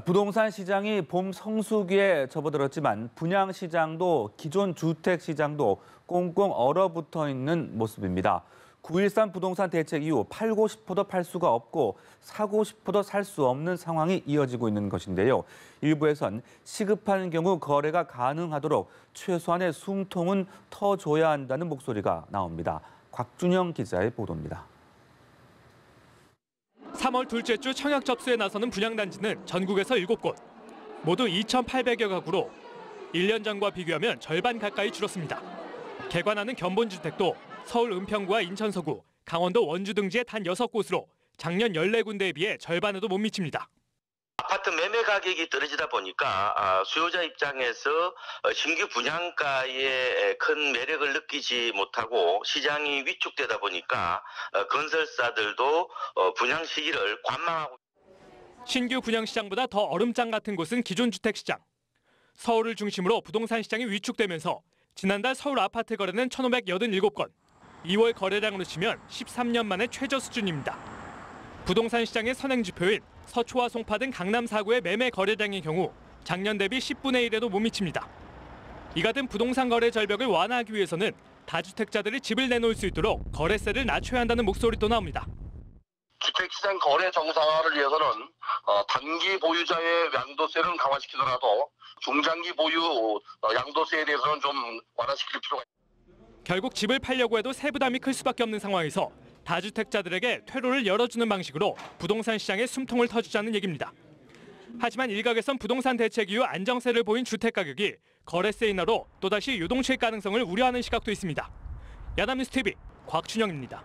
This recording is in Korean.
부동산 시장이 봄 성수기에 접어들었지만 분양 시장도 기존 주택 시장도 꽁꽁 얼어붙어 있는 모습입니다. 9.13 부동산 대책 이후 팔고 싶어도 팔 수가 없고 사고 싶어도 살 수 없는 상황이 이어지고 있는 것인데요. 일부에선 시급한 경우 거래가 가능하도록 최소한의 숨통은 터줘야 한다는 목소리가 나옵니다. 곽준영 기자의 보도입니다. 3월 둘째 주 청약 접수에 나서는 분양단지는 전국에서 7곳, 모두 2,800여 가구로 1년 전과 비교하면 절반 가까이 줄었습니다. 개관하는 견본주택도 서울 은평구와 인천 서구, 강원도 원주 등지의 단 6곳으로 작년 14군데에 비해 절반에도 못 미칩니다. 아파트 매매 가격이 떨어지다 보니까 수요자 입장에서 신규 분양가에 큰 매력을 느끼지 못하고 시장이 위축되다 보니까 건설사들도 분양 시기를 관망하고 신규 분양 시장보다 더 얼음장 같은 곳은 기존 주택 시장. 서울을 중심으로 부동산 시장이 위축되면서 지난달 서울 아파트 거래는 1,587건, 2월 거래량으로 치면 13년 만에 최저 수준입니다. 부동산 시장의 선행지표인 서초와 송파 등 강남 4구의 매매 거래량의 경우 작년 대비 10분의 1에도 못 미칩니다. 이 같은 부동산 거래 절벽을 완화하기 위해서는 다주택자들이 집을 내놓을 수 있도록 거래세를 낮춰야 한다는 목소리도 나옵니다. 주택시장 거래 정상화를 위해서는 단기 보유자의 양도세는 강화시키더라도 중장기 보유 양도세에 대해서는 좀 완화시킬 필요가 있습니다. 결국 집을 팔려고 해도 세부담이 클 수밖에 없는 상황에서 다주택자들에게 퇴로를 열어주는 방식으로 부동산 시장에 숨통을 터주자는 얘기입니다. 하지만 일각에선 부동산 대책 이후 안정세를 보인 주택가격이 거래세 인하로 또다시 요동칠 가능성을 우려하는 시각도 있습니다. 야담뉴스 TV 곽준영입니다.